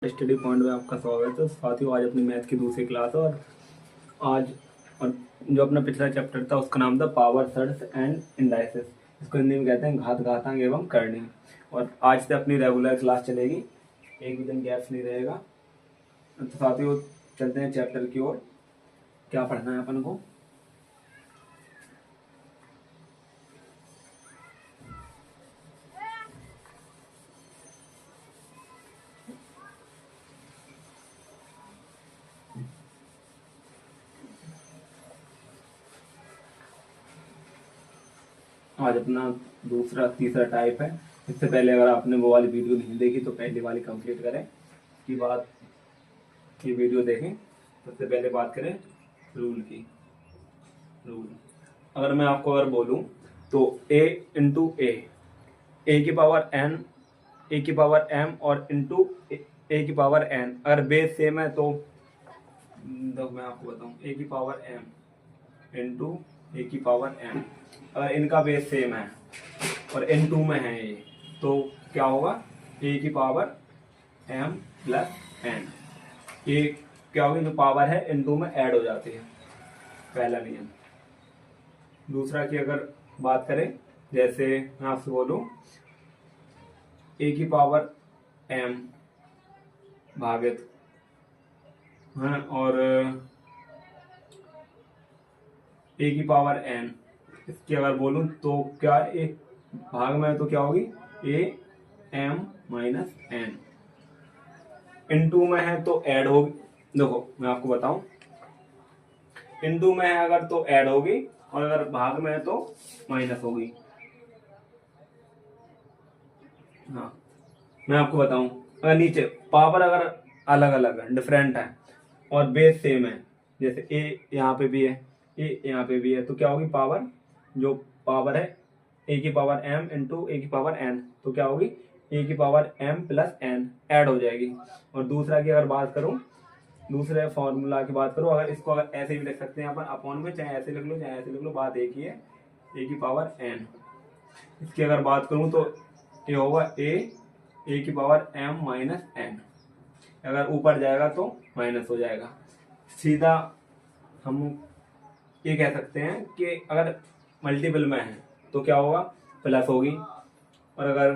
Study point में आपका स्वागत है। तो साथियों, आज अपनी मैथ की दूसरी क्लास है और जो अपना पिछला चैप्टर था उसका नाम था पावर सर्ड्स एंड इंडाइसेस। इसको हिंदी में कहते हैं घात, घातांक एवं करणी। और आज से अपनी रेगुलर क्लास चलेगी, एक भी दिन गैप नहीं रहेगा। तो साथियों, चलते हैं चैप्टर की ओर। क्या पढ़ना है अपन को? आज अपना तीसरा टाइप है। इससे पहले अगर आपने वो वाली वीडियो नहीं देखी तो पहली वाली कंप्लीट करें। की बात ये वीडियो देखें। सबसे पहले बात करें रूल की। रूल अगर मैं आपको बोलूं तो a इंटू ए की पावर n, ए की पावर m और इंटू ए की पावर n, अगर बेस सेम है तो मैं आपको बताऊं ए की पावर m इंटू ए की पावर n, अगर इनका बेस सेम है और n2 में है ये, तो क्या होगा? ए की पावर m प्लस n, ये क्या होगी? जो पावर है n2 में ऐड हो जाती है, पहला नियम। दूसरा की अगर बात करें, जैसे मैं आपसे बोलूं ए की पावर m भागित है और ए की पावर n, इसकी अगर बोलूं तो क्या ए भाग में है तो क्या होगी? ए m माइनस n। इनटू में है तो ऐड होगी। देखो मैं आपको बताऊं, इनटू में है अगर तो ऐड होगी और अगर भाग में है तो माइनस होगी। हाँ, मैं आपको बताऊं, अगर नीचे पावर अगर अलग अलग है, डिफरेंट है और बेस सेम है, जैसे ए यहाँ पे भी है, ए यहाँ पे भी है, तो क्या होगी? पावर, जो पावर है ए की पावर m इंटू ए की पावर n, तो क्या होगी? ए की power m plus n add हो जाएगी। और दूसरा की अगर बात करूं, दूसरे फॉर्मूला की बात करूं, अगर इसको अगर ऐसे भी लिख सकते हैं अपन अपॉन में, चाहे ऐसे लिख लो चाहे ऐसे लिख लो, बात एक ही है, ए की पावर n। इसकी अगर बात करूं तो ये होगा ए की पावर m माइनस n, अगर ऊपर जाएगा तो माइनस हो जाएगा। सीधा हम ये कह सकते हैं कि अगर मल्टीपल में है तो क्या होगा? प्लस होगी, और अगर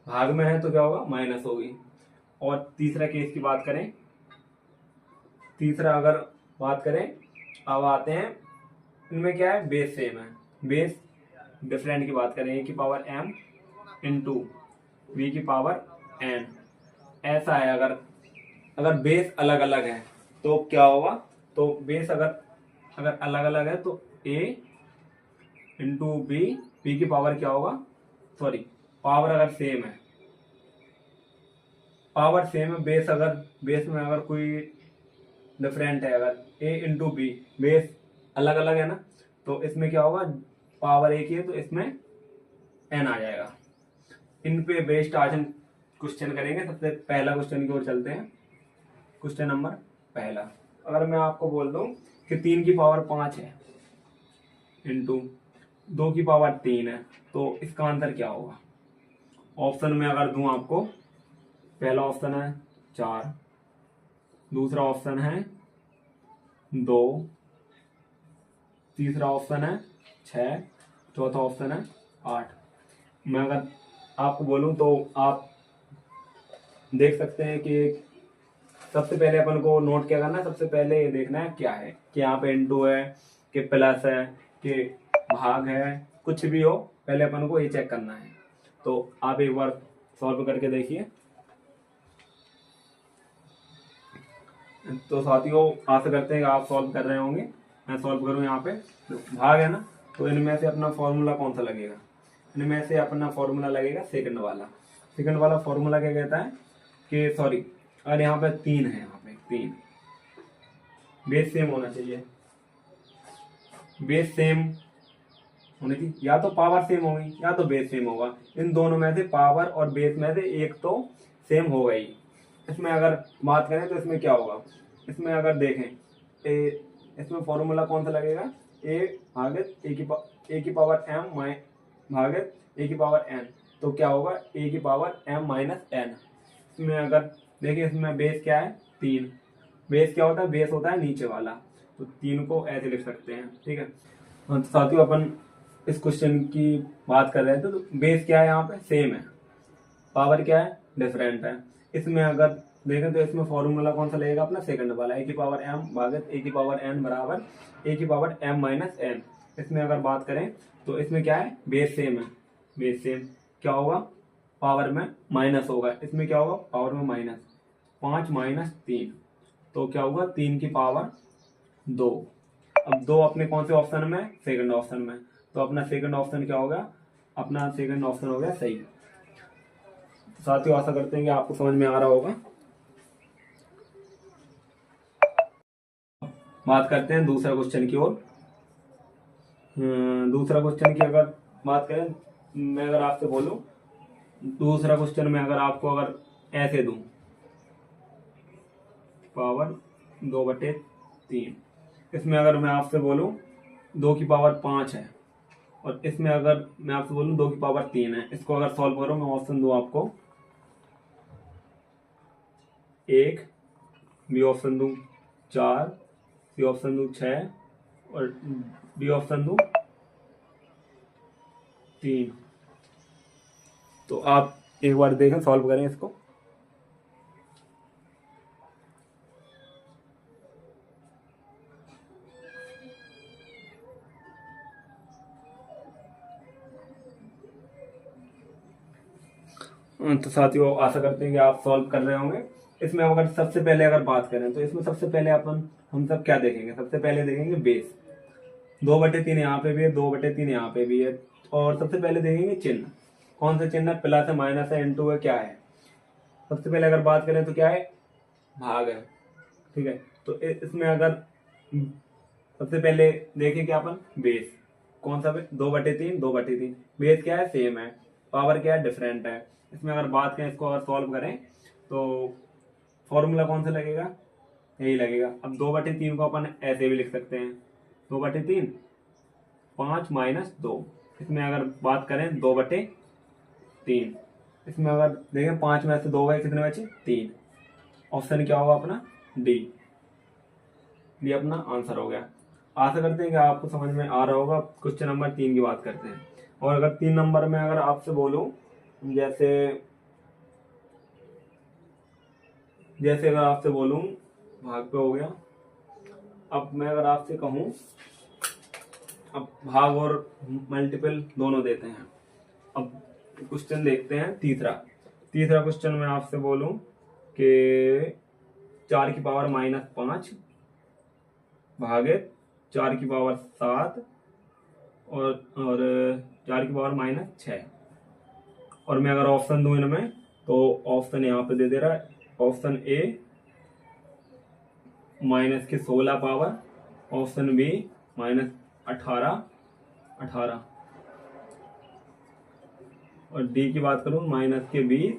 भाग में है तो क्या होगा? माइनस होगी। और तीसरा केस की बात करें, तीसरा अगर बात करें, अब आते हैं इनमें क्या है? बेस सेम है, बेस डिफरेंट की बात करें, ए की पावर m इंटू बी की पावर n, ऐसा है। अगर बेस अलग अलग है तो क्या होगा? तो बेस अगर अलग अलग है तो a इंटू बी की पावर क्या होगा? सॉरी, पावर अगर सेम है, पावर सेम है, बेस में अगर कोई डिफरेंट है, अगर a इंटू बी बेस अलग अलग है ना, तो इसमें क्या होगा? पावर एक ही है तो इसमें n आ जाएगा। इन पे बेस्ड आज हम क्वेश्चन करेंगे। सबसे पहला क्वेश्चन की ओर चलते हैं। क्वेश्चन नंबर पहला, अगर मैं आपको बोल दूं कि 3 की पावर 5 है इंटू 2 की पावर 3 है, तो इसका आंसर क्या होगा? ऑप्शन में अगर दूं आपको, पहला ऑप्शन है 4, दूसरा ऑप्शन है 2, तीसरा ऑप्शन है 6, चौथा ऑप्शन है 8। मैं अगर आपको बोलूं तो आप देख सकते हैं कि सबसे पहले अपन को नोट क्या करना है, सबसे पहले ये देखना है क्या है, कि यहाँ पे इंटू है कि प्लस है कि भाग है, कुछ भी हो, पहले अपन को ये चेक करना है। तो आप एक बार सॉल्व करके देखिए। तो साथियों, आशा करते हैं कि आप सॉल्व कर रहे होंगे। मैं सॉल्व करूँ यहाँ पे, भाग है ना, तो इनमें से अपना फॉर्मूला कौन सा लगेगा? इनमें से अपना फॉर्मूला लगेगा सेकंड वाला। सेकंड वाला फॉर्मूला क्या कहता है कि सॉरी, अगर यहाँ पे 3 है, यहाँ पे 3, बेस सेम होना चाहिए, बेस सेम होनी चाहिए, या तो पावर सेम होगी या तो बेस सेम होगा। इन दोनों में से पावर और बेस में से एक तो सेम होगा ही। इसमें अगर बात करें तो इसमें क्या होगा? इसमें अगर देखें इसमें फॉर्मूला कौन सा लगेगा? ए भागित ए की पावर m भागित ए की पावर n, तो क्या होगा? ए की पावर m माइनस n। इसमें अगर देखिए इसमें बेस क्या है 3। बेस क्या होता है, बेस होता है नीचे वाला, तो 3 को ऐसे लिख सकते हैं, ठीक है। हाँ, तो साथियों अपन इस क्वेश्चन की बात कर रहे थे, तो बेस क्या है यहाँ पे सेम है, पावर क्या है डिफरेंट है। इसमें अगर देखें तो इसमें फॉर्मूला कौन सा लगेगा अपना सेकंड वाला, ए की पावर m भागत ए की पावर n बराबर ए की पावर m माइनस n। इसमें अगर बात करें तो इसमें क्या है बेस सेम है, बेस सेम क्या होगा पावर में माइनस होगा, इसमें क्या होगा पावर में माइनस, 5 माइनस 3 तो क्या होगा 3 की पावर 2। अब 2 अपने कौन से ऑप्शन में, सेकंड ऑप्शन में, तो अपना सेकंड ऑप्शन क्या होगा, अपना सेकंड ऑप्शन हो गया सही। साथियों आशा करते हैं कि आपको समझ में आ रहा होगा। बात करते हैं दूसरा क्वेश्चन की ओर। दूसरा क्वेश्चन की अगर बात करें, मैं अगर आपसे बोलूं दूसरा क्वेश्चन में अगर आपको अगर ऐसे दूं पावर 2/3, इसमें अगर मैं आपसे बोलूं 2 की पावर 5 है, और इसमें अगर मैं आपसे बोलूं 2 की पावर 3 है, इसको अगर सॉल्व करो, मैं ऑप्शन दूं आपको 1, बी ऑप्शन दूं 4, सी ऑप्शन दूं 6 और डी ऑप्शन दूं 3, तो आप एक बार देखें सॉल्व करें इसको। तो साथियों आशा करते हैं कि आप सॉल्व कर रहे होंगे। इसमें अगर सबसे पहले अगर बात करें तो इसमें सबसे पहले अपन हम सब क्या देखेंगे, सबसे पहले देखेंगे बेस 2/3 यहाँ पे भी है, 2/3 यहाँ पे भी है, और सबसे पहले देखेंगे चिन्ह, कौन सा चिन्ह है, प्लस है माइनस है इनटू है क्या है। सबसे पहले अगर बात करें तो क्या है भाग है, ठीक है। तो इसमें अगर सबसे पहले देखें क्या अपन बेस कौन सा 2/3, 2/3 बेस क्या है सेम है, पावर क्या है डिफरेंट है। इसमें अगर बात करें इसको अगर सॉल्व करें तो फॉर्मूला कौन सा लगेगा, यही लगेगा। अब 2/3 को अपन ऐसे भी लिख सकते हैं 2/3 5 माइनस 2। इसमें अगर बात करें 2/3, इसमें अगर देखें 5 में से 2 गए कितने बचे 3, ऑप्शन क्या होगा अपना डी, डी अपना आंसर हो गया। आशा करते हैं कि आपको समझ में आ रहा होगा। क्वेश्चन नंबर 3 की बात करते हैं, और अगर 3 नंबर में अगर आपसे बोलूं जैसे अगर आपसे बोलूं भाग पे हो गया, अब मैं अगर आपसे कहूं अब भाग और मल्टीपल दोनों देते हैं। अब क्वेश्चन देखते हैं तीसरा क्वेश्चन में आपसे बोलूं कि 4 की पावर -5 भागे 4 की पावर 7 और 4 की पावर -6, और मैं अगर ऑप्शन दूं इनमें तो ऑप्शन यहाँ पे दे दे रहा है, option A -16 power, option B -18 और डी की बात करूं -20,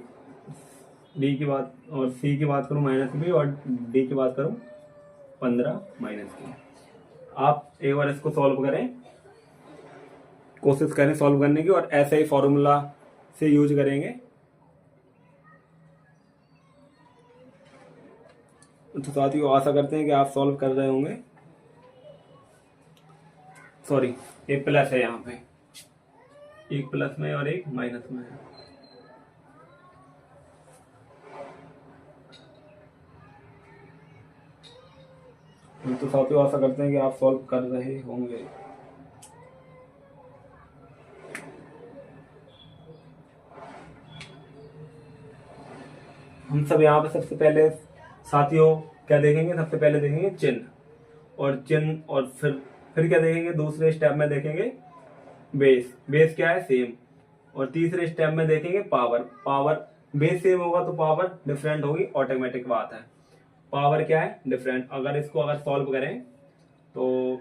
डी की बात और सी की बात करूं -20 और डी की बात करूं 15 -की। आप एक बार इसको सॉल्व करें, कोशिश करें सॉल्व करने की, और ऐसे ही फॉर्मूला से यूज करेंगे। तो साथियों आशा करते हैं कि आप सॉल्व कर रहे होंगे। सॉरी ये प्लस है यहाँ पे, एक प्लस में और एक माइनस में है। तो साथियों आशा करते हैं कि आप सॉल्व कर रहे होंगे। हम सब यहाँ पे सबसे पहले साथियों क्या देखेंगे, सबसे पहले देखेंगे चिन्ह, और फिर क्या देखेंगे, दूसरे स्टेप में देखेंगे बेस क्या है सेम, और तीसरे स्टेप में देखेंगे पावर बेस सेम होगा तो पावर डिफरेंट होगी, ऑटोमेटिक बात है। पावर क्या है डिफरेंट। अगर इसको अगर सॉल्व करें तो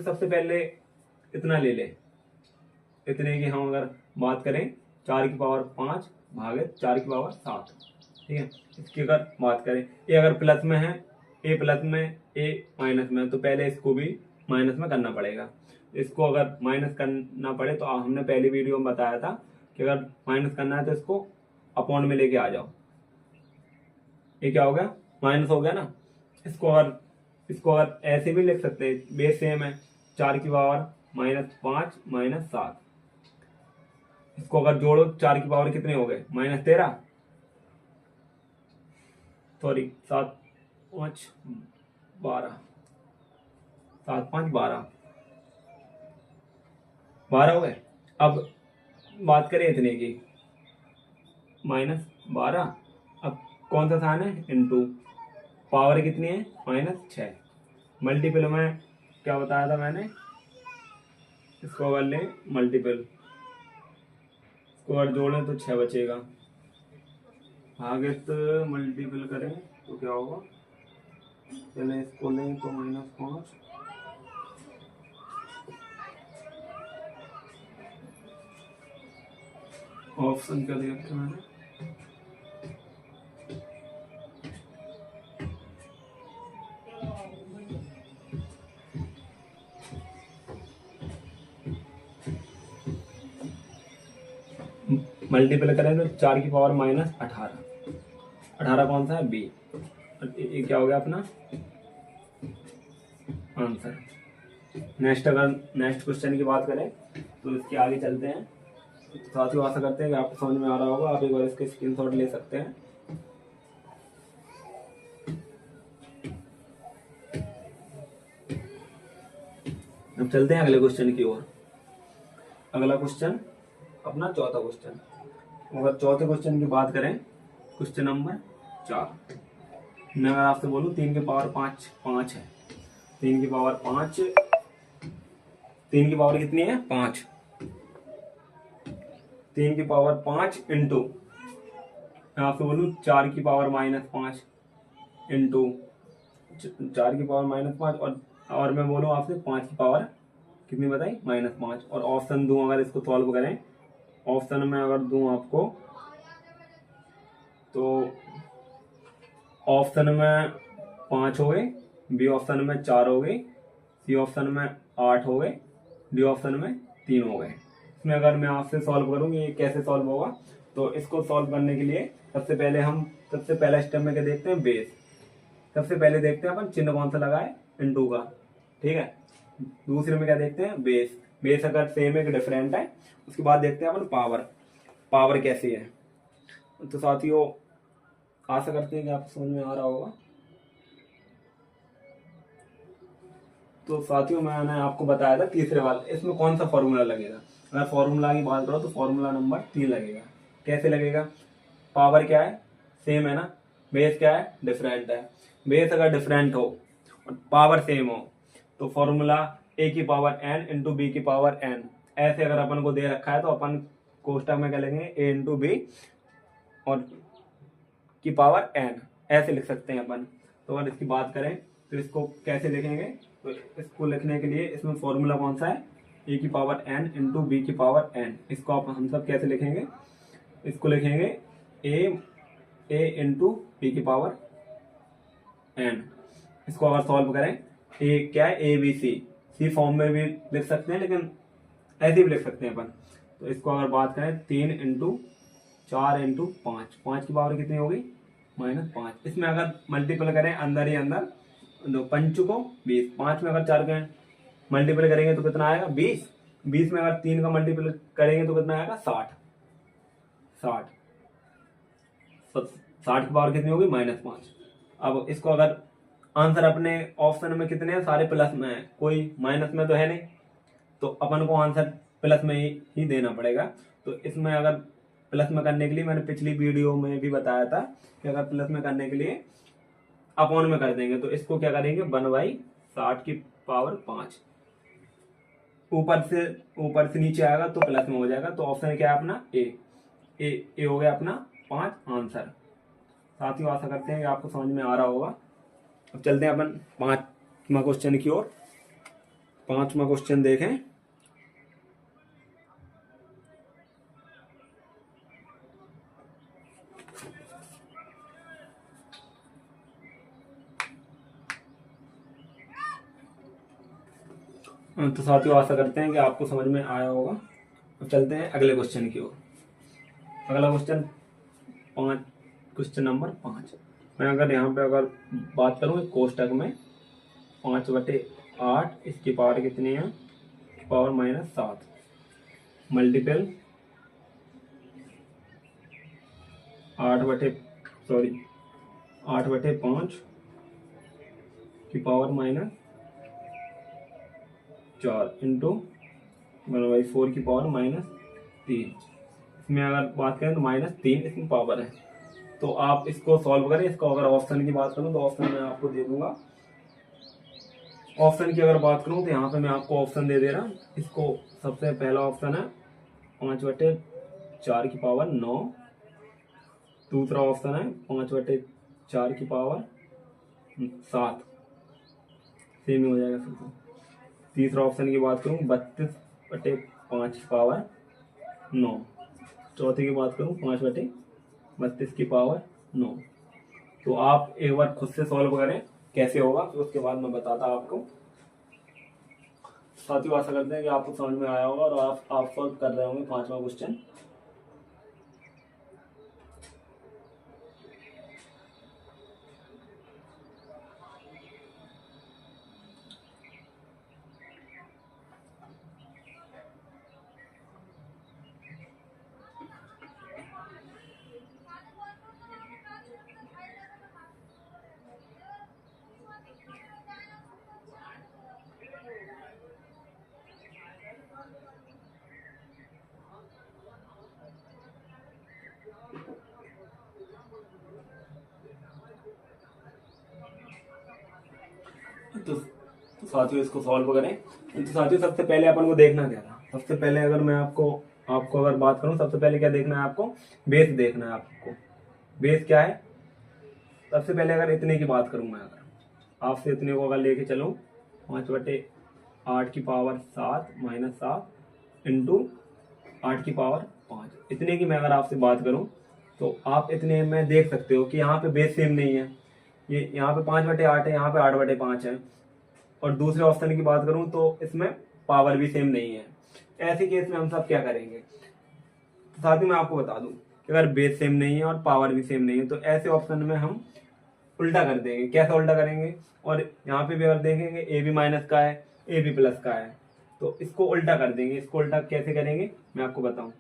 सबसे पहले इतना ले ले, इतने की हम अगर बात करें 4 की पावर 5 भागे 4 की पावर 7, ठीक है। इसकी अगर बात करें ये अगर प्लस में है, ए प्लस में ए माइनस में, तो पहले इसको भी माइनस में करना पड़ेगा। इसको अगर माइनस करना पड़े तो हमने पहली वीडियो में बताया था कि अगर माइनस करना है तो इसको अपॉन में लेके आ जाओ, ये क्या हो गया, माइनस हो गया ना। इसको अगर ऐसे भी लिख सकते हैं, बेस सेम है, 4 की पावर -5 -7। इसको अगर जोड़ो 4 की पावर कितने हो गए, -13, सॉरी 7 5 12, 7 5 12, 12 हो गए। अब बात करें इतने की, -12। अब कौन सा साइन है, इनटू, पावर कितनी है, -6। मल्टीपल में क्या बताया था मैंने, इसको अगर ले मल्टीपल, इसको अगर जोड़ें तो 6 बचेगा, आगे तो मल्टीपल करें तो क्या होगा, पहले इसको लें तो -5, ऑप्शन क्या दे रखा मैंने, मल्टीपल करें तो 4 की पावर -18, 18 कौन सा है, बी। ये क्या हो गया अपना आंसर। नेक्स्ट क्वेश्चन की बात करें तो इसके आगे चलते हैं। साथियों आशा करते हैं कि आपको समझ में आ रहा होगा, आप एक बार इसके स्क्रीनशॉट ले सकते हैं। अब चलते हैं अगले क्वेश्चन की ओर। अगला क्वेश्चन अपना चौथा क्वेश्चन। अगर चौथे क्वेश्चन की बात करें, क्वेश्चन नंबर 4, मैं अगर आपसे बोलूं 3 की पावर 5 5 है, 3 की पावर 5, 3 की पावर कितनी है, 5, 3 की पावर 5 इंटू, मैं आपसे बोलूं 4 की पावर -5 इंटू 4 की पावर -5, और मैं बोलूं आपसे 5 की पावर कितनी बताई, -5, और ऑप्शन दूं अगर इसको सॉल्व करें, ऑप्शन में अगर दूं आपको तो ऑप्शन में 5 हो गए, बी ऑप्शन में 4 हो गए, सी ऑप्शन में 8 हो गए, डी ऑप्शन में 3 हो गए। इसमें अगर मैं आपसे सॉल्व करूँ ये कैसे सॉल्व होगा, तो इसको सॉल्व करने के लिए सबसे पहला स्टेप में क्या देखते हैं, बेस। सबसे पहले देखते हैं अपन चिन्ह कौन सा लगा है, इनटू का, ठीक है। दूसरे में क्या देखते हैं, बेस। बेस अगर सेम है कि डिफरेंट है, उसके बाद देखते हैं अपन पावर कैसी है। तो साथियों आशा करते हैं कि आपको समझ में आ रहा होगा। तो साथियों मैंने आपको बताया था तीसरे वाले, इसमें कौन सा फॉर्मूला लगेगा। अगर फॉर्मूला की बात करो तो फॉर्मूला नंबर 3 लगेगा। कैसे लगेगा, पावर क्या है, सेम है ना, बेस क्या है, डिफरेंट है। बेस अगर डिफरेंट हो और पावर सेम हो तो फॉर्मूला a की पावर n इंटू बी की पावर n। ऐसे अगर अपन को दे रखा है तो अपन कोष्टक में क्या लिखेंगे, a इंटू बी और की पावर n, ऐसे लिख सकते हैं अपन। तो अगर इसकी बात करें तो इसको कैसे लिखेंगे, तो इसको लिखने के लिए इसमें फॉर्मूला कौन सा है, a की पावर n इंटू बी की पावर n। इसको आप हम सब कैसे लिखेंगे, इसको लिखेंगे a इंटू बी की पावर n। इसको अगर सॉल्व करें, a क्या है, a b c फॉर्म में भी लिख सकते हैं, लेकिन ऐसे भी लिख सकते हैं अपन। तो इसको अगर बात करें 3 इंटू 4 इंटू 5, 5 की पावर कितनी होगी, -5। इसमें अगर मल्टीपल करें अंदर ही अंदर, दो पंच को 20, 5 में अगर 4 का मल्टीपल करेंगे तो कितना आएगा, 20। 20 में अगर 3 का मल्टीपल करेंगे तो कितना आएगा, 60। 60 की पावर कितनी होगी, -5। अब इसको अगर आंसर अपने ऑप्शन में कितने हैं, सारे प्लस में है, कोई माइनस में तो है नहीं, तो अपन को आंसर प्लस में ही देना पड़ेगा। तो इसमें अगर प्लस में करने के लिए मैंने पिछली वीडियो में भी बताया था कि अगर प्लस में करने के लिए अपॉन में कर देंगे, तो इसको क्या करेंगे, 1/60 की पावर 5, ऊपर से नीचे आएगा तो प्लस में हो जाएगा। तो ऑप्शन क्या है अपना, ए हो गया अपना 5 आंसर। साथियों आशा करते हैं कि आपको समझ में आ रहा होगा। अब चलते हैं अपन 5वां क्वेश्चन की ओर। 5वां क्वेश्चन देखें। तो साथियों आशा करते हैं कि आपको समझ में आया होगा। अब चलते हैं अगले क्वेश्चन की ओर। अगला क्वेश्चन नंबर 5। मैं अगर यहाँ पे अगर बात करूँ कोष्टक में 5/8 इसकी पावर कितनी है, पावर -7 मल्टीपल 8/5 की पावर -4 इंटू 1/4 की पावर -3। इसमें अगर बात करें तो -3 इसमें पावर है। तो आप इसको सॉल्व करें। इसको अगर ऑप्शन की बात करूं तो ऑप्शन मैं आपको दे दूंगा। ऑप्शन की अगर बात करूं तो यहाँ पे मैं आपको ऑप्शन दे रहा। इसको सबसे पहला ऑप्शन है 5/4 की पावर 9। दूसरा ऑप्शन है 5/4 की पावर 7, सेम ही हो जाएगा फिर तो। तीसरा ऑप्शन की बात करूं 32/5 की पावर 9। चौथे की बात करूं 5/32 की पावर 9। तो आप एक बार खुद से सॉल्व करें कैसे होगा, तो उसके बाद मैं बताता आपको। साथियों आशा करते हैं कि आपको समझ में आया होगा और आप सॉल्व कर रहे होंगे 5वां क्वेश्चन। तो साथियों इसको सॉल्व करें। तो साथियों सबसे पहले अपन को देखना क्या था, सबसे पहले अगर मैं आपको अगर बात करूं, सबसे पहले क्या देखना है आपको, बेस देखना है आपको। बेस क्या है, सबसे पहले अगर इतने की बात करूं मैं, अगर आपसे इतने को अगर लेके चलूं 5/8 की पावर 7 -7 इंटू 8 की पावर 5, इतने की मैं अगर आपसे बात करूं तो आप इतने में देख सकते हो कि यहाँ पे बेस सेम नहीं है। ये यहाँ पे 5/8 है, यहाँ पे 8/5 है। और दूसरे ऑप्शन की बात करूं तो इसमें पावर भी सेम नहीं है। ऐसे केस में हम सब क्या करेंगे, तो साथ ही मैं आपको बता दूं कि अगर बेस सेम नहीं है और पावर भी सेम नहीं है तो ऐसे ऑप्शन में हम उल्टा कर देंगे। कैसा उल्टा करेंगे, और यहाँ पे भी अगर देखेंगे ए बी माइनस का है, ए बी प्लस का है, तो इसको उल्टा कर देंगे। इसको उल्टा कैसे करेंगे मैं आपको बताऊं।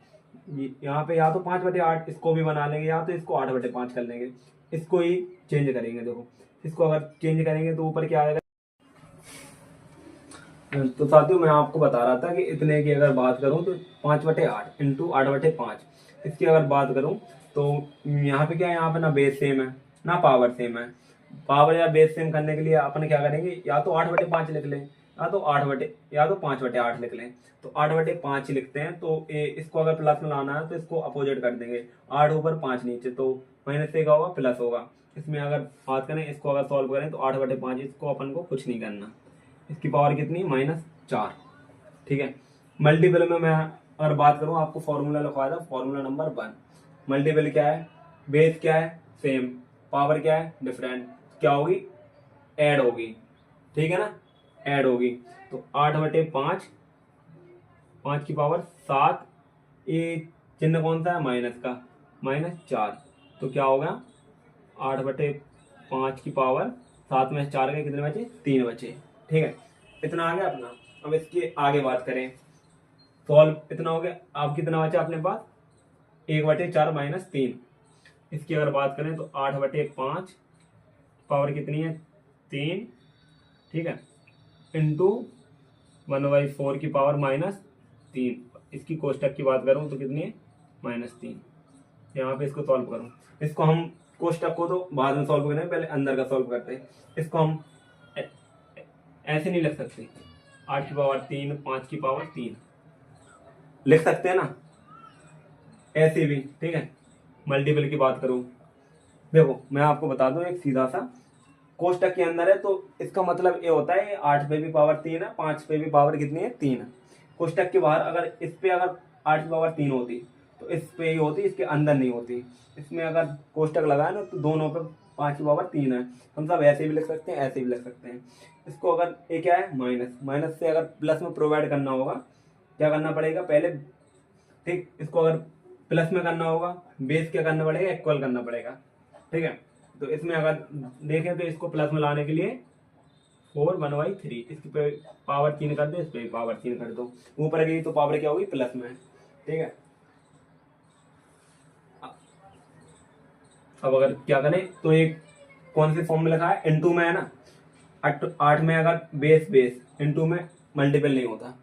यहाँ पे या तो 5/8 इसको भी बना लेंगे, या तो इसको 8/5 कर लेंगे। इसको ही चेंज करेंगे। देखो इसको अगर चेंज करेंगे तो ऊपर क्या आएगा। तो साथियों मैं आपको बता रहा था कि इतने की अगर बात करूं तो 5/8 इंटू 8/5, इसकी अगर बात करूं तो यहाँ पे क्या है, यहाँ पे ना बेस सेम है ना पावर सेम है। पावर या बेस सेम करने के लिए अपन क्या करेंगे, या तो 8/5 लिख लें, या तो 5/8 लिख लें। तो 8/5 लिखते हैं तो इसको अगर प्लस में लाना है तो इसको अपोजिट कर देंगे, 8 ऊपर 5 नीचे, तो माइनस से क्या होगा प्लस होगा। इसमें अगर बात करें, इसको अगर सॉल्व करें तो 8/5, इसको अपन को कुछ नहीं करना, इसकी पावर कितनी -4। ठीक है। मल्टीपल में मैं अगर बात करूं, आपको फॉर्मूला लिखवाया था, फॉर्मूला नंबर 1। मल्टीपल क्या है, बेस क्या है सेम, पावर क्या है डिफरेंट, क्या होगी ऐड होगी। ठीक है ना, ऐड होगी। तो 8/5, 5 की पावर 7, ये चिन्ह कौन सा है माइनस का, -4। तो क्या होगा 8/5 की पावर 7 में 4 के कितने बचे, 3 बचे। ठीक है, इतना आ गया अपना। अब इसके आगे बात करें, सॉल्व इतना हो गया। अब कितना बचा अपने पास, 1/4 -3। इसकी अगर बात करें तो 8/5 पावर कितनी है 3। ठीक है, इंटू 1/4 की पावर -3। इसकी कोष्टक की बात करूं तो कितनी है -3। यहाँ पे इसको सॉल्व करूं, इसको हम कोष्टक को तो बाद में सॉल्व करें, पहले अंदर का सॉल्व करते हैं। इसको हम ऐसे नहीं लिख सकते, 8 की पावर 3 5 की पावर 3 लिख सकते हैं ना, ऐसे भी। ठीक है, मल्टीपल की बात करूं, देखो मैं आपको बता दूं एक सीधा सा, कोष्टक के अंदर है तो इसका मतलब ये होता है 8 पे भी पावर 3 है, 5 पे भी पावर कितनी है 3 है। कोष्टक के बाहर अगर इस पे अगर 8 की पावर 3 होती तो इस पे ही होती, इसके अंदर नहीं होती। इसमें अगर कोष्टक लगाए ना तो दोनों पे 5 की पावर 3 है। हम सब ऐसे भी लिख सकते हैं, ऐसे भी लिख सकते हैं। इसको अगर ये क्या है माइनस से अगर प्लस में प्रोवाइड करना होगा, क्या करना पड़ेगा पहले, ठीक, इसको अगर प्लस में करना होगा बेस क्या करना पड़ेगा, इक्वल करना पड़ेगा। ठीक है, तो इसमें अगर देखें तो इसको प्लस में लाने के लिए 4 1/3, इसकी पावर 3 कर दो, इस पे पावर 3 कर दो, ऊपर गई तो पावर क्या होगी प्लस में, ठीक है। अब अगर क्या करें तो एक कौन से फॉर्म में लिखा है, इनटू में है ना, 8 में अगर बेस बेस, इनटू में मल्टीपल नहीं होता,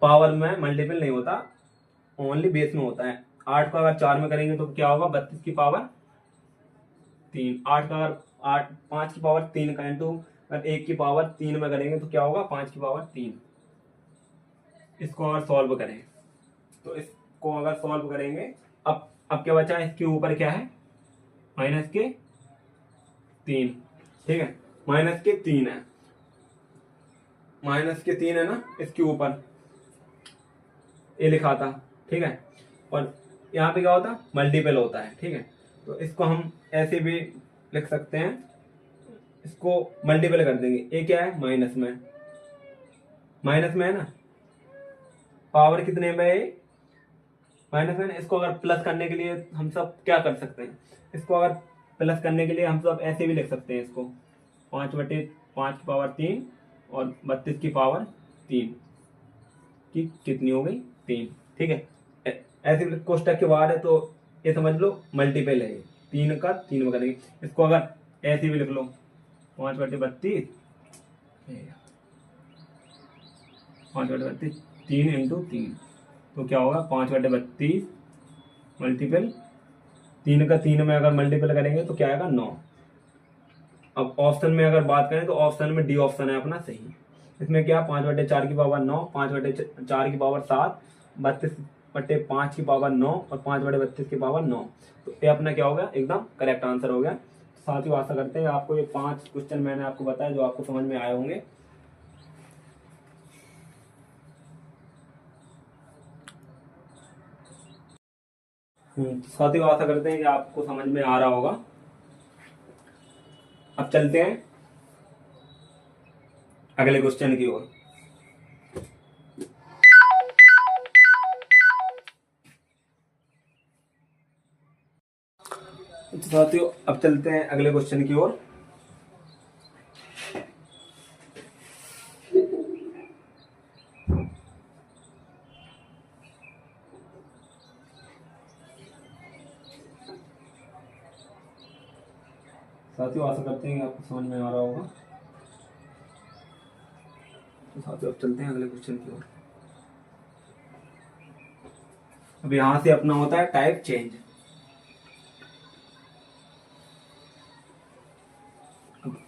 पावर में मल्टीपल नहीं होता, ओनली बेस में होता है। 8 को अगर 4 में करेंगे तो क्या होगा, 32 की पावर 3। 8 का अगर 5 की पावर 3 का इंटू अगर 1 की पावर 3 में करेंगे तो क्या होगा, 5 की पावर 3। इसको अगर सॉल्व करें तो इसको अगर सॉल्व करेंगे, अब क्या बचा, इसके ऊपर क्या है, -3, ठीक है, -3 है, -3 है ना, इसके ऊपर ये लिखा था, ठीक है। और यहाँ पे क्या होता, मल्टीपल होता है, ठीक है। तो इसको हम ऐसे भी लिख सकते हैं, इसको मल्टीपल कर देंगे, ये क्या है, माइनस में है ना, पावर कितने में है, माइनस में। इसको अगर प्लस करने के लिए हम सब क्या कर सकते हैं, इसको अगर प्लस करने के लिए हम सब ऐसे भी लिख सकते हैं, इसको 5/5 की पावर 3 और 32 की पावर 3 की कितनी हो गई, 3, ठीक है। ऐसे कोष्टक के बाहर है तो ये समझ लो मल्टीपल है, 3 का 3 में करेंगे। इसको अगर ऐसे भी लिख लो, 5/32, 5/32, 3 × 3, तो क्या होगा, 5/32 मल्टीपल 3 का 3 में अगर मल्टीपल करेंगे तो क्या आएगा, 9। अब ऑप्शन में अगर बात करें तो ऑप्शन में डी ऑप्शन है अपना सही। इसमें क्या, 5/4 की पावर 9, 5/4 की पावर 7, 32/5 की पावर 9 और 5/32 की पावर 9। तो ये अपना क्या हो गया, एकदम करेक्ट आंसर हो गया। साथियों आशा करते हैं आपको ये 5 क्वेश्चन मैंने आपको बताया जो आपको समझ में आए होंगे। साथियों आशा करते हैं कि आपको समझ में आ रहा होगा। अब चलते हैं अगले क्वेश्चन की ओर। तो साथियों अब चलते हैं अगले क्वेश्चन की ओर। साथियों आशा करते हैं कि आपको समझ में आ रहा होगा। तो साथियों अब चलते हैं अगले क्वेश्चन की ओर। अब यहां से अपना होता है टाइप चेंज।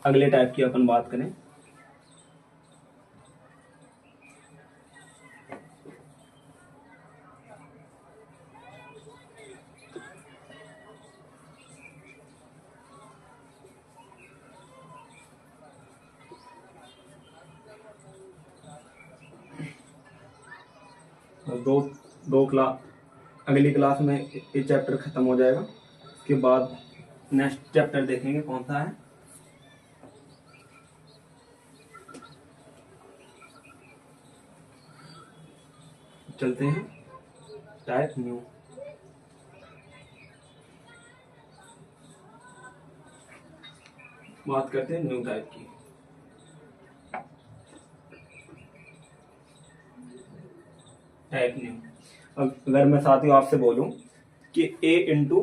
अगले टाइप की अपन बात करें, दो क्लास, अगली क्लास में ये चैप्टर खत्म हो जाएगा। उसके बाद नेक्स्ट चैप्टर देखेंगे कौन सा है। चलते हैं टाइप न्यू। बात करते हैं न्यू टाइप की। Type new. अब अगर मैं साथियों आपसे बोलूं कि a इंटू,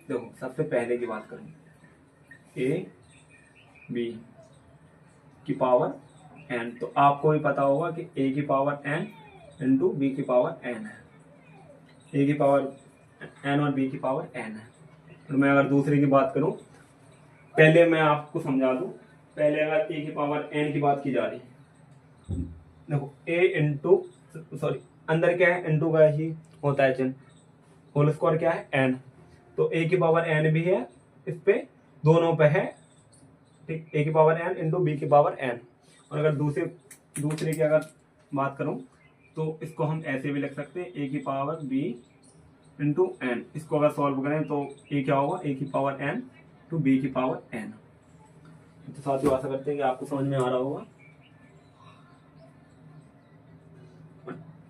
देखो सबसे पहले की बात करूं, a b की पावर n, तो आपको भी पता होगा कि a की पावर n इंटू b की पावर n है। a की पावर n और b की पावर n है। तो मैं अगर दूसरे की बात करूं, पहले मैं आपको समझा दूं। पहले अगर a की पावर n की बात की जा रही है, देखो a इंटू, सॉरी अंदर क्या है, इंटू का ही होता है चिन्ह, होल स्क्वायर क्या है n, तो a की पावर n भी है, इस पे दोनों पे है, ठीक, a की पावर n इंटू b की पावर n। और अगर दूसरे की अगर बात करूं तो इसको हम ऐसे भी लिख सकते हैं, a की पावर b इंटू n। इसको अगर सॉल्व करें तो a क्या होगा, a की पावर n टू b की पावर n। तो साथियों आशा करते हैं कि आपको समझ में आ रहा होगा।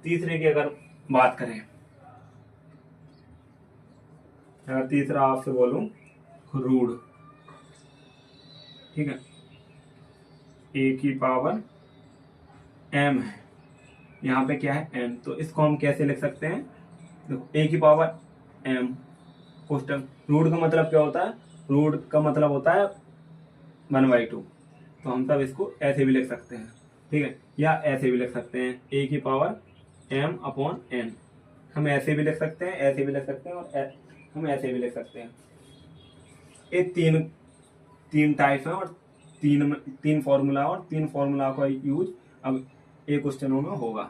तीसरे की अगर बात करें, अगर तीसरा आपसे बोलूं रूट, ठीक है, ए की पावर m है, यहाँ पे क्या है n, तो इसको हम कैसे लिख सकते हैं, देखो a की पावर m क्वेश्चन, रूट का मतलब क्या होता है, रूट का मतलब होता है 1/2, तो हम सब इसको ऐसे भी लिख सकते हैं, ठीक है, या ऐसे भी लिख सकते हैं a की पावर m/n, हम ऐसे भी लिख सकते हैं, ऐसे भी लिख सकते हैं, और हम ऐसे भी लिख सकते हैं। ये तीन तीन टाइप है, और तीन तीन फॉर्मूला, और तीन फॉर्मूला का यूज अब एक क्वेश्चनों में होगा।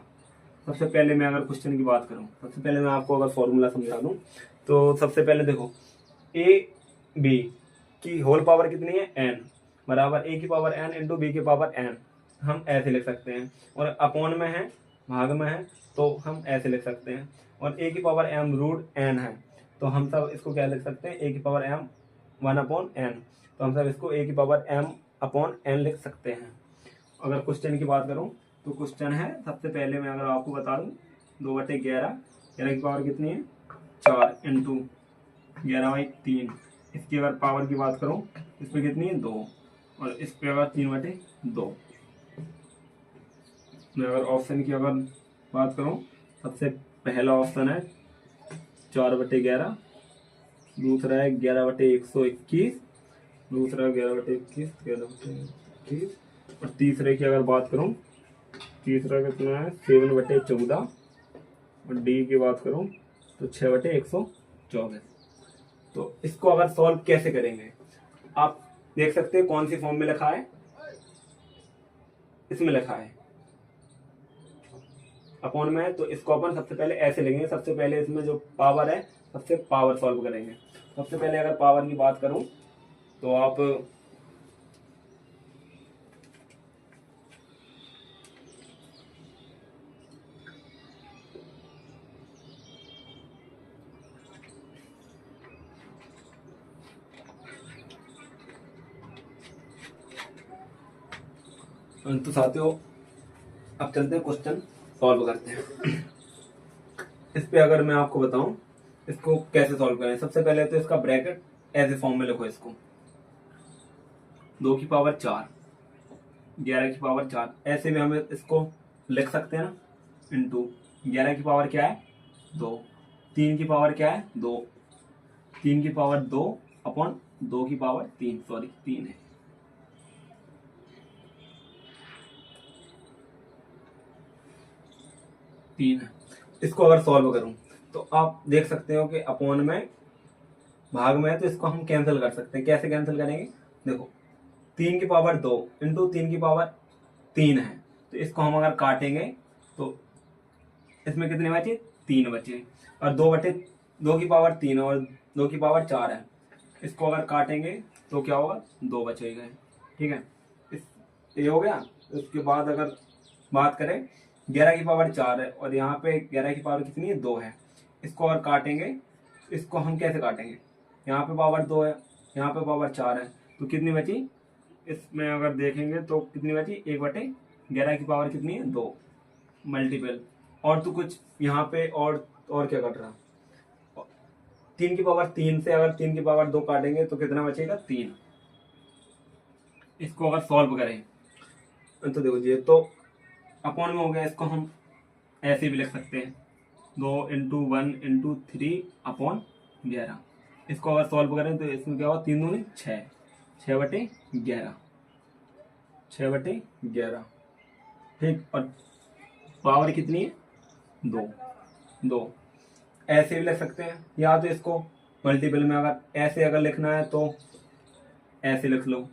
सबसे पहले मैं अगर क्वेश्चन की बात करूं, सबसे पहले मैं आपको अगर फॉर्मूला समझा दूं, तो सबसे पहले देखो ए बी की होल पावर कितनी है n, बराबर a की पावर n इंटू बी की पावर n, हम ऐसे लिख सकते हैं, और अपॉन में है, भाग में है, तो हम ऐसे लिख सकते हैं, और a की पावर m रूट n है, तो हम सब इसको क्या लिख सकते हैं, a की पावर m 1/n, तो हम सब इसको a की पावर m/n लिख सकते हैं। अगर क्वेश्चन की बात करूं, तो क्वेश्चन है, सबसे पहले मैं अगर आपको बता दूं, 2/11, 11 की पावर कितनी है 4 इंटू 11/3, इसकी अगर पावर की बात करूं, इस पे कितनी है 2, और इस पे अगर 3/2। मैं अगर ऑप्शन की अगर बात करूं, सबसे पहला ऑप्शन है 4/11, दूसरा है 11/121, दूसरा 11/21, 11/21, और तीसरे की अगर बात करूं, तीसरा कितना है 7/14, और डी की बात करूं तो 6/124। तो इसको अगर सॉल्व कैसे करेंगे, आप देख सकते हैं कौन सी फॉर्म में लिखा है, इसमें लिखा है अपॉन में है, तो इसको अपन सबसे पहले ऐसे लेंगे, सबसे पहले इसमें जो पावर है, सबसे पावर सॉल्व करेंगे। सबसे पहले अगर पावर की बात करूं, तो आप तो साथियों अब चलते हैं क्वेश्चन सॉल्व करते हैं। इस पे अगर मैं आपको बताऊं इसको कैसे सॉल्व करें, सबसे पहले तो इसका ब्रैकेट ऐसे फॉर्म में लिखो, इसको 2 की पावर 4, 11 की पावर 4, ऐसे भी हम इसको लिख सकते हैं ना, इंटू 11 की पावर क्या है 2, 3 की पावर क्या है 2, 3 की पावर 2 अपॉन 2 की पावर 3, सॉरी 3 है, तीन है। इसको अगर सॉल्व करूं, तो आप देख सकते हो कि अपॉन में भाग में है, तो इसको हम कैंसिल कर सकते हैं। कैसे कैंसिल करेंगे, देखो 3 की पावर 2 इंटू 3 की पावर 3 है, तो इसको हम अगर काटेंगे तो इसमें कितने बचे 3 बचे, और 2 की पावर 3 और 2 की पावर 4 है, इसको अगर काटेंगे तो क्या होगा 2 बचेगा, ठीक है, इस ये हो गया। उसके बाद अगर बात करें 11 की पावर 4 है, और यहाँ पे 11 की पावर कितनी है 2 है, इसको और काटेंगे, इसको हम कैसे काटेंगे, यहाँ पे पावर 2 है, यहाँ पे पावर 4 है, तो कितनी बची, इसमें अगर देखेंगे तो कितनी बची 1/11 की पावर कितनी है 2 मल्टीपल, और तो कुछ यहाँ पे और क्या कट रहा, 3 की पावर 3 से अगर 3 की पावर 2 काटेंगे तो कितना बचेगा 3। इसको अगर सॉल्व करें तो देखो ये तो अपॉन में हो गया, इसको हम ऐसे भी लिख सकते हैं 2 इंटू 1 इंटू 3 अपॉन 11। इसको अगर सॉल्व करें तो इसमें क्या होगा 3 दूनी 6, 6/11, 6/11, ठीक, और पावर कितनी है 2, 2। ऐसे भी लिख सकते हैं, या तो इसको मल्टीपल में अगर ऐसे अगर लिखना है तो ऐसे लिख लो,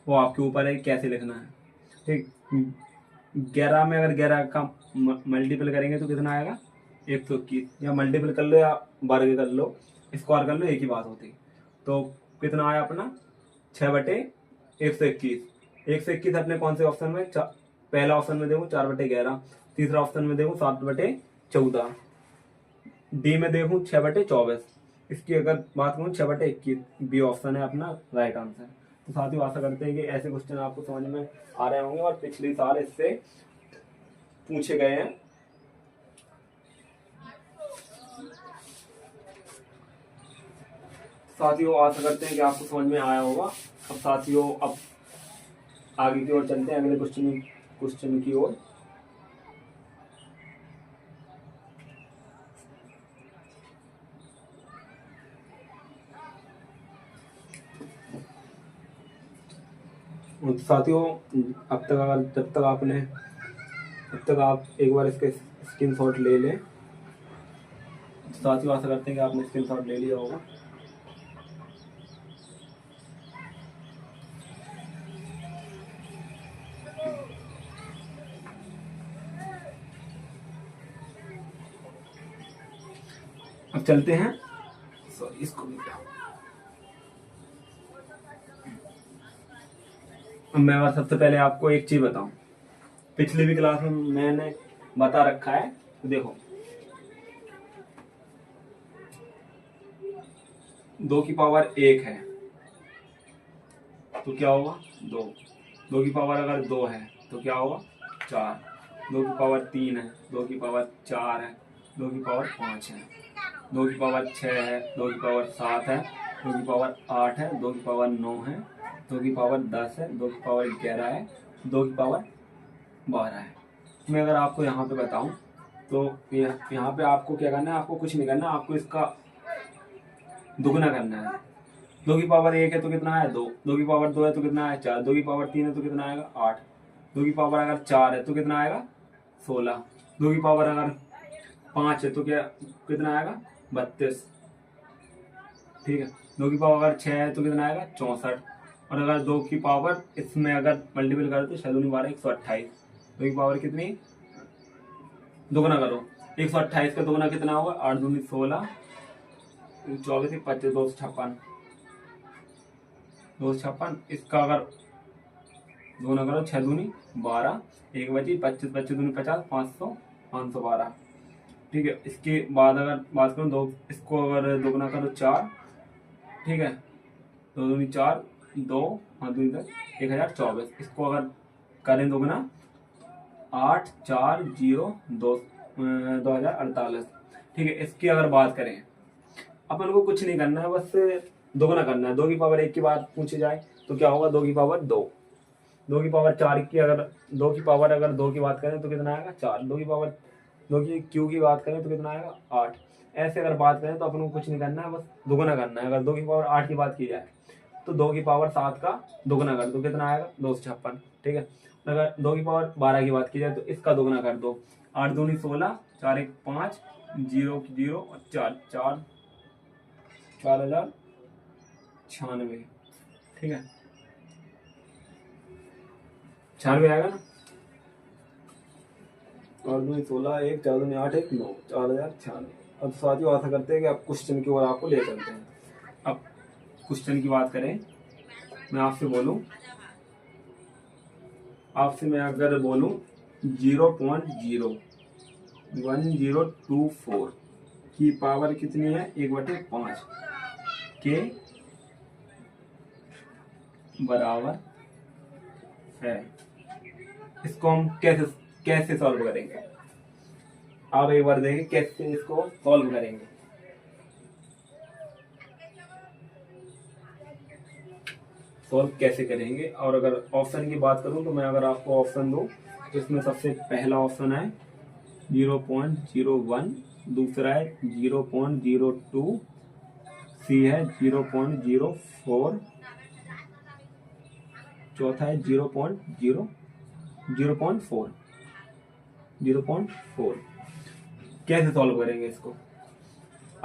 वो आपके ऊपर है कैसे लिखना है, ठीक। 11 में अगर 11 का मल्टीपल करेंगे तो कितना आएगा 121, या मल्टीपल कर लो या वर्ग कर लो, स्क्वायर कर लो, एक ही बात होती। तो कितना आया अपना 6/121, 121 अपने कौन से ऑप्शन में, पहला ऑप्शन में देखो 4/11, तीसरा ऑप्शन में देखो 7/14, डी में देखूं 6/24, इसकी अगर बात करूं 6/21, बी ऑप्शन है अपना राइट आंसर। तो साथियों आशा करते हैं कि ऐसे क्वेश्चन आपको समझ में आ रहे होंगे, और पिछले साल इससे पूछे गए हैं। साथियों आशा करते हैं कि आपको समझ में आया होगा। अब साथियों अब आगे की ओर चलते हैं, अगले क्वेश्चन की ओर। साथियों जब तक आप एक बार इसके स्क्रीनशॉट ले लें। साथियों आशा करते हैं कि आपने स्क्रीनशॉट ले लिया होगा। अब चलते हैं, सॉरी इसको मिटाओ। अब मैं सबसे पहले आपको एक चीज बताऊं, पिछली भी क्लास में मैंने बता रखा है। देखो 2 की पावर 1 है तो क्या होगा 2। 2 की पावर अगर 2 है तो क्या होगा 4। 2 की पावर 3 है, 2 की पावर 4 है, 2 की पावर 5 है, 2 की पावर 6 है, 2 की पावर 7 है, 2 की पावर 8 है, 2 की पावर 9 है, 2 की पावर 10 है, 2 की पावर 11 है, 2 की पावर 12 है। मैं अगर आपको यहाँ पे बताऊं तो यहाँ पे आपको क्या करना है, आपको कुछ नहीं करना, आपको इसका दुगना करना है। 2 की पावर 1 है तो कितना है 2, 2 की पावर 2 है तो कितना है 4, 2 की पावर 3 है तो कितना आएगा 8, 2 की पावर अगर 4 है तो कितना आएगा 16, 2 की पावर अगर 5 है तो कितना आएगा 32। ठीक है, 2 की पावर अगर 6 है तो कितना आएगा 64, और अगर 2 की पावर इसमें अगर मल्टीपल करो तो 6 दूनी 12 128। 2 की पावर कितनी, दोगुना करो, 128 का दोगुना कितना होगा 8 दूनी 16, 24 25 256, 256। इसका अगर दोगुना करो 6 दूनी 12, 1 बची 25 25 दूनी 50, 500 512। ठीक है, इसके बाद अगर बात करूँ दो, इसको अगर दोगुना करो 4, ठीक है, 2 दूनी 4, 2 5 दूनी 10, 1024। इसको अगर करें दोगुना 8 4 0 2 2048। ठीक है, इसकी अगर बात करें अपन को कुछ नहीं करना है, बस दोगुना करना है। 2 की पावर 1 की बात पूछी जाए तो क्या होगा 2 की पावर 2, 2 की पावर 4 की अगर 2 की पावर अगर 2 की बात करें तो कितना आएगा 4, 2 की पावर 2 की क्यू की बात करें तो कितना आएगा 8। ऐसे अगर बात करें तो अपन को कुछ नहीं करना है, बस दोगुना करना है। अगर 2 की पावर 8 की बात की जाए तो 2 की पावर 7 का दोगुना कर दो, कितना आएगा 256। ठीक है, अगर 2 की पावर 12 की बात की जाए तो इसका दोगुना कर दो, 8 दूनी 16, 4 1 5, 0 0 और 4 4 4096। ठीक है, 96 आएगा ना, और दूनी 16 1 4 दूनी 8 1 9 4096। अब साथियों आशा करते हैं कि आप क्वेश्चन की ओर आपको ले चलते हैं। अब क्वेश्चन की बात करें, मैं आपसे मैं अगर बोलूं 0.01024 की पावर कितनी है 1/5 के बराबर है। इसको हम कैसे सॉल्व करेंगे, आप एक बार देखें कैसे इसको सॉल्व करेंगे। सॉल्व कैसे करेंगे, और अगर ऑप्शन की बात करूं तो मैं अगर आपको ऑप्शन दूं तो इसमें सबसे पहला ऑप्शन है 0.01, दूसरा है 0.02, सी है 0.04, चौथा है 0.4। कैसे सॉल्व करेंगे इसको,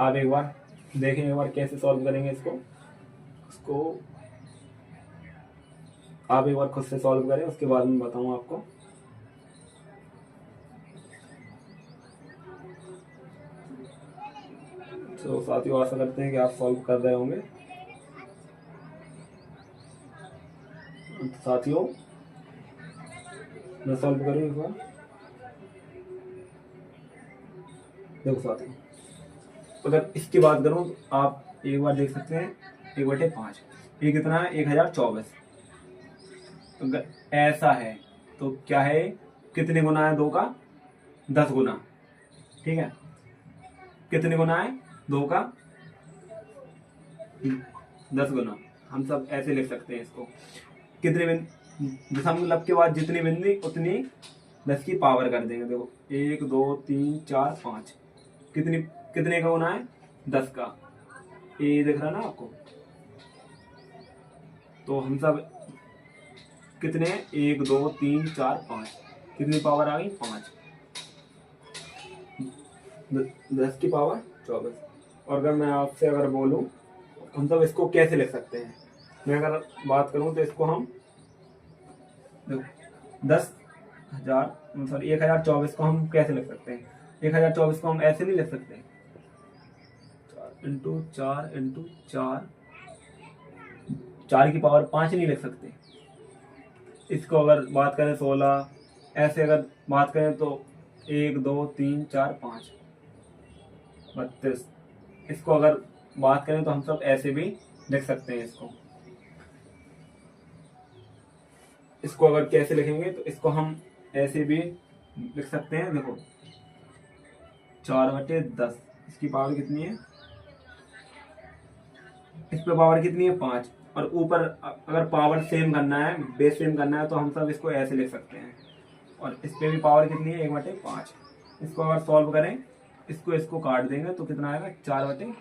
आप एक बार देखें, एक बार कैसे सॉल्व करेंगे इसको आप एक बार खुद से सॉल्व करें, उसके बाद मैं बताऊं आपको। तो साथियों आशा करते हैं कि आप सॉल्व कर रहे होंगे। साथियों मैं सॉल्व करूं एक बार, देखो साथियों अगर इसकी बात करूं तो आप एक बार देख सकते हैं 1/5 ये कितना है 1024। अगर ऐसा है तो क्या है, कितने गुना है 2 का 10 गुना। ठीक है, कितने गुना है 2 का 10 गुना, हम सब ऐसे लिख सकते हैं इसको। कितने बिंदु, दशमलव के बाद जितनी बिंदु उतनी 10 की पावर कर देंगे। देखो 1 2 3 4 5, कितनी कितने का गुना है 10 का, ये दिख रहा ना आपको। तो हम सब कितने 1 2 3 4 5, कितनी पावर आ गई 5, 10 की पावर 24। और अगर मैं आपसे अगर बोलूं हम सब इसको कैसे लिख सकते हैं, मैं अगर बात करूं तो इसको हम 10,000 सॉरी 1024 को हम कैसे लिख सकते हैं। 1024 को हम ऐसे नहीं लिख सकते, 4 4 की पावर 5 नहीं लिख सकते। इसको अगर बात करें 16, ऐसे अगर बात करें तो 1 2 3 4 5 32, इसको अगर बात करें तो हम सब ऐसे भी लिख सकते हैं इसको अगर कैसे लिखेंगे तो इसको हम ऐसे भी लिख सकते हैं। देखो 4/10, इसकी पावर कितनी है, इस पे पावर कितनी है 5, और ऊपर अगर पावर सेम करना है, बेस सेम करना है तो हम सब इसको ऐसे लिख सकते हैं। और इस पे भी पावर कितनी है 1/5। इसको अगर सॉल्व करें, इसको काट देंगे तो कितना आएगा 4/10।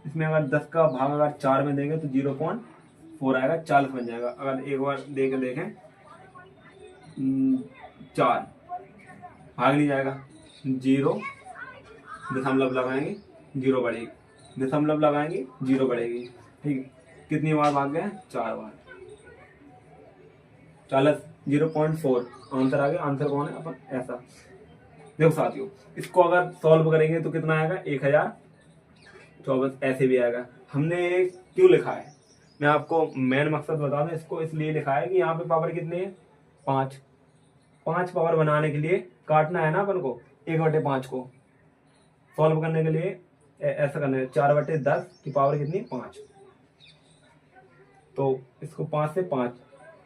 इसमें अगर 10 का भाग अगर 4 में देंगे तो 0.4 आएगा, 40 बन जाएगा। अगर एक बार दे के देखें 4 भाग नहीं जाएगा, 0 दशमलव लगाएंगे 0 बढ़ेगी, दशमलव लगाएंगे 0 बढ़ेगी। ठीक है, कितनी बार भाग गए 4 बार, 40 0.4 आंसर आ गया। आंसर कौन है अपन ऐसा। देखो साथियों, इसको अगर सॉल्व करेंगे तो कितना आएगा 1024, ऐसे भी आएगा। हमने क्यों लिखा है, मैं आपको मेन मकसद बता दूं, इसको इसलिए लिखा है कि यहाँ पे पावर कितनी है 5 पावर बनाने के लिए काटना है ना अपन को 1/5 को। सॉल्व करने के लिए ऐसा करना है, 4/10 की पावर कितनी 5, तो इसको 5 से 5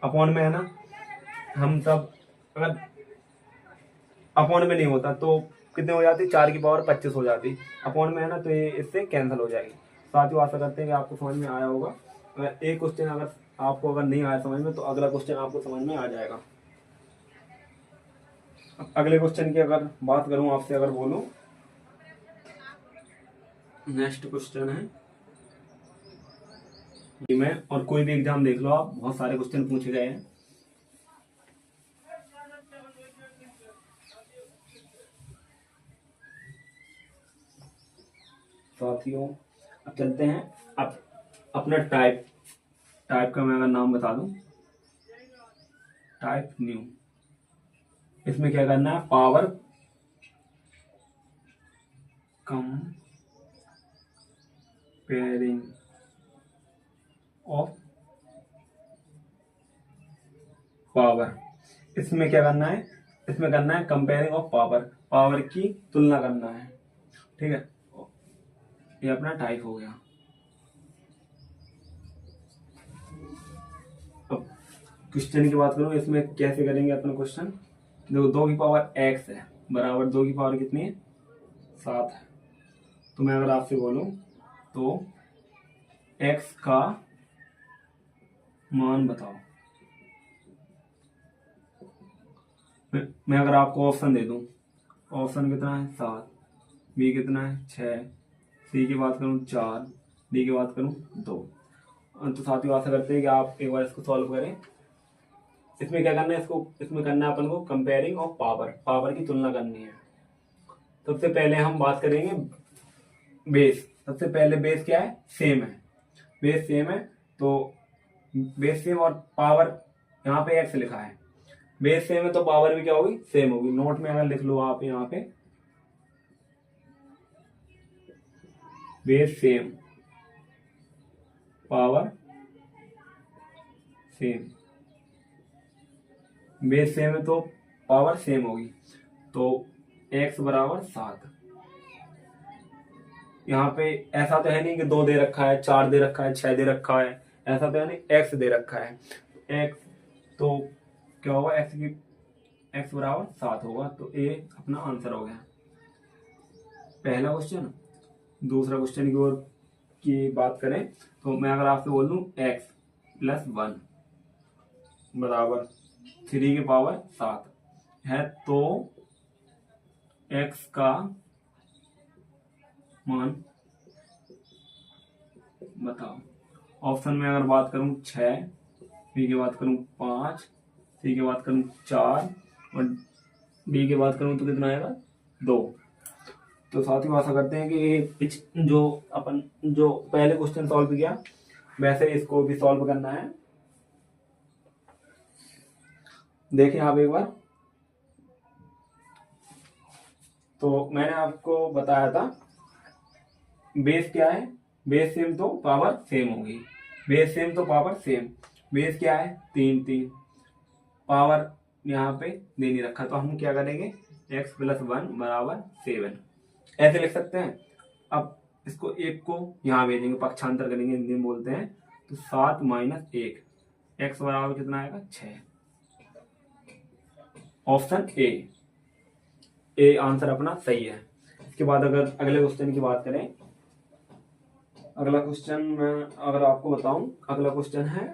अपॉन में है ना। हम सब अगर अपॉन में नहीं होता तो कितने हो जाती, 4 की पावर 25 हो जाती, अपॉन में है ना तो ये इससे कैंसिल हो जाएगी। साथियों आशा करते हैं कि आपको समझ में आया होगा। अगर एक क्वेश्चन अगर आपको अगर नहीं आया समझ में तो अगला क्वेश्चन आपको समझ में आ जाएगा। अगले क्वेश्चन की अगर बात करूं आपसे, अगर बोलूं नेक्स्ट क्वेश्चन है में, और कोई भी एग्जाम देख लो आप, बहुत सारे क्वेश्चन पूछे गए हैं। साथियों अब चलते हैं, अब अपना टाइप का मैं अगर नाम बता दूं, टाइप न्यू। इसमें क्या करना है, पावर कंपेयरिंग ऑफ पावर। इसमें क्या करना है, इसमें करना है कंपेयरिंग ऑफ पावर की तुलना करना है। ठीक है, ये अपना टाइप हो गया। अब क्वेश्चन की बात करूं, इसमें कैसे करेंगे अपन क्वेश्चन। देखो 2 की पावर x है बराबर 2 की पावर कितनी है 7 है। तो मैं अगर आपसे बोलूं तो x का मान बताओ, मैं अगर आपको ऑप्शन दे दूं, ऑप्शन कितना है 7, बी कितना है 6, सी की बात करूं 4, डी की बात करूं 2। तो साथियों आशा करते हैं कि आप एक बार इसको सॉल्व करें। इसमें क्या करना है, इसमें करना है अपन को कंपेयरिंग ऑफ पावर की तुलना करनी है। सबसे पहले हम बात करेंगे बेस। सबसे पहले बेस क्या है, सेम है, बेस सेम है तो बेस सेम और पावर यहाँ पे एक्स लिखा है, बेस सेम है तो पावर भी क्या होगी सेम होगी। नोट में अगर लिख लो आप यहाँ पे base same power same, base same है तो पावर सेम होगी, तो x बराबर 7। यहाँ पे ऐसा तो है नहीं कि 2 दे रखा है, 4 दे रखा है, 6 दे रखा है, ऐसा तो है नहीं, x दे रखा है। x तो क्या होगा, x बराबर 7 होगा, तो a अपना आंसर हो गया। पहला क्वेश्चन। दूसरा क्वेश्चन की ओर की बात करें तो मैं अगर आपसे बोल दूं x प्लस 1 बराबर 3 की पावर 7 है, तो x का मान बताओ। ऑप्शन में अगर बात करूं 6, बी की बात करूं 5, सी की बात करूं 4 और डी की बात करूं तो कितना आएगा 2। तो साथियों आशा करते हैं कि जो अपन जो पहले क्वेश्चन सॉल्व किया वैसे इसको भी सॉल्व करना है। देखिए आप एक बार, तो मैंने आपको बताया था बेस क्या है, बेस सेम तो पावर सेम होगी, बेस सेम तो पावर सेम। बेस क्या है 3 3, पावर यहाँ पे दे नहीं रखा, तो हम क्या करेंगे x प्लस 1 बराबर 7 ऐसे लिख सकते हैं। अब इसको एक को यहाँ भेजेंगे, पक्षांतर करेंगे, हिंदी में बोलते हैं, तो 7 माइनस 1 x बराबर कितना आएगा 6। ऑप्शन ए आंसर अपना सही है। इसके बाद अगर अगले क्वेश्चन की बात करें, अगला क्वेश्चन मैं अगर आपको बताऊं, अगला क्वेश्चन है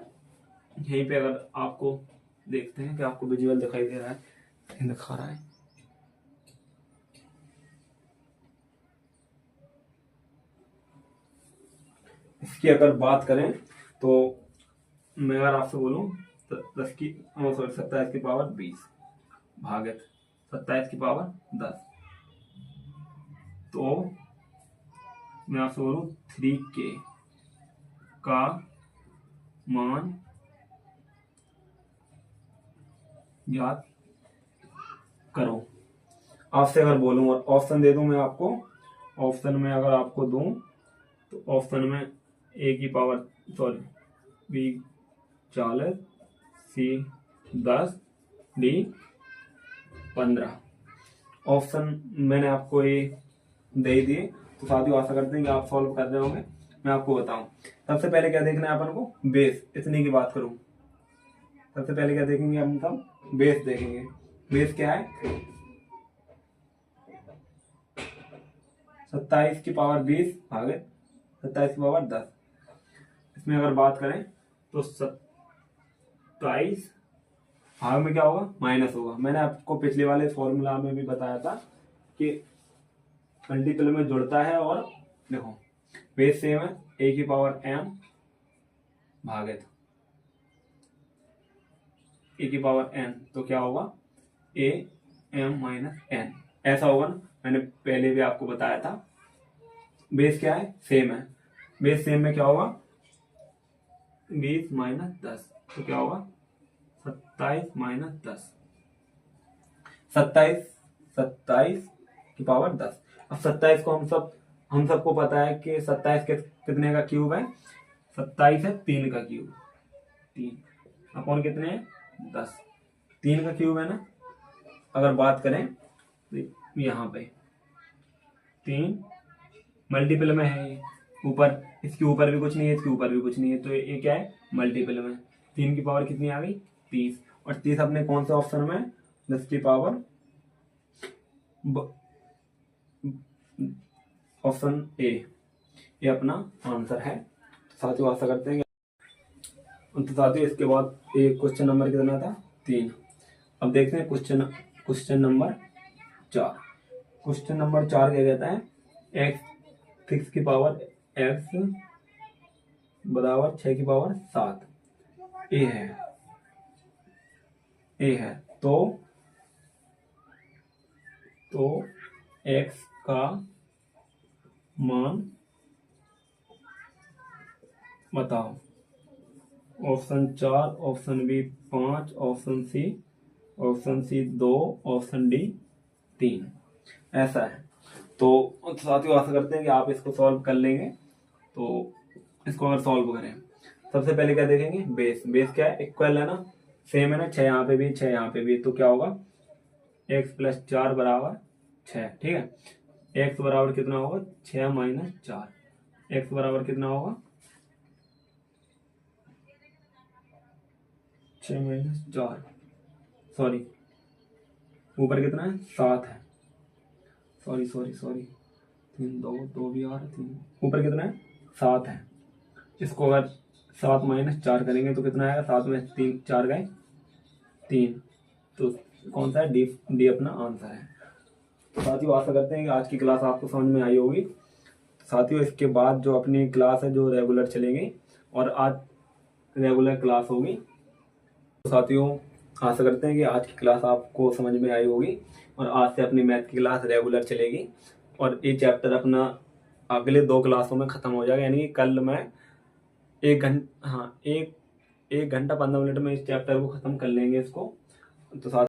यहीं पे, अगर आपको देखते हैं कि आपको विजुअल दिखाई दे रहा है, दिखा रहा है। इसकी अगर बात करें तो मैं अगर आपसे बोलूं तो 10 की 27 की पावर 20 भागित 27 की पावर 10, तो मैं आपसे बोलूं 3k का मान याद करो। आपसे अगर बोलूं और ऑप्शन दे दूं मैं आपको, ऑप्शन में अगर आपको दूं तो ऑप्शन में ए की पावर बी 40, सी 10, डी 15 ऑप्शन मैंने आपको ये दे दिए। तो साथियों आशा करते हैं कि आप सॉल्व कर रहे होंगे। मैं आपको बताऊं, सबसे पहले क्या देखना है अपन को, बेस। इतनी की बात करूं, सबसे पहले क्या देखेंगे हम सब, बेस देखेंगे। बेस क्या है 27 की पावर 20 भागे 27 की पावर 10। इसमें अगर बात करें तो 27 भाग में क्या होगा माइनस होगा। मैंने आपको पिछले वाले फॉर्मूला में भी बताया था कि मल्टीपल में जुड़ता है, और देखो बेस सेम है, ए की पावर m भागित ए की पावर n, तो क्या होगा a m माइनस n, ऐसा होगा ना। मैंने पहले भी आपको बताया था बेस क्या है सेम है, बेस सेम में क्या होगा 20 माइनस 10, तो क्या होगा 27 माइनस 10, 27 की पावर 10। अब 27 को हम सबको पता है कि 27 कितने का क्यूब है, 27 है 3 का क्यूब, 3 अपॉन कितने हैं 10, 3 का क्यूब है ना। अगर बात करें तो यहाँ पे 3 मल्टीपल में है, ऊपर इसके ऊपर भी कुछ नहीं है, इसके ऊपर भी कुछ नहीं है, तो ये क्या है मल्टीपल में। 3 की पावर कितनी आ गई 30, और 30 अपने कौन से ऑप्शन में है 10 की पावर ऑप्शन ए, ये अपना आंसर है। साथियों आशा करते हैं तो साथियों इसके बाद एक क्वेश्चन नंबर कितना था 3। अब देखते हैं क्वेश्चन नंबर 4। क्वेश्चन नंबर 4 क्या कहता है, x की पावर x बराबर 6 की पावर 7 ए है, तो x का मान बताओ। Option 4, option B 5, option C 2, option D 3, ऐसा है। तो साथियों आशा करते हैं कि आप इसको सॉल्व कर लेंगे। तो इसको अगर सॉल्व करें, सबसे पहले क्या देखेंगे बेस क्या है इक्वल है ना, सेम है ना, 6 यहाँ पे भी 6 यहाँ पे भी, तो क्या होगा x प्लस 4 बराबर 6, ठीक है। x बराबर कितना होगा 6 माइनस 4, x बराबर कितना होगा 6 माइनस 4, सॉरी ऊपर कितना है 7 है, सॉरी 3 2 भी आ रहा 3, ऊपर कितना है 7 है। इसको अगर 7 माइनस 4 करेंगे तो कितना आएगा, 7 में 3 4 गए 3, तो कौन सा है, डी डी अपना आंसर है। तो साथियों आशा करते हैं कि आज की क्लास आपको समझ में आई होगी। साथियों इसके बाद जो अपनी क्लास है जो रेगुलर चलेंगी और आज रेगुलर क्लास होगी। तो साथियों आशा करते हैं कि आज की क्लास आपको समझ में आई होगी और आज से अपनी मैथ की क्लास रेगुलर चलेगी और ये चैप्टर अपना अगले 2 क्लासों में ख़त्म हो जाएगा। यानी कि कल मैं 1 घंटा 15 मिनट में इस चैप्टर को ख़त्म कर लेंगे इसको। तो साथ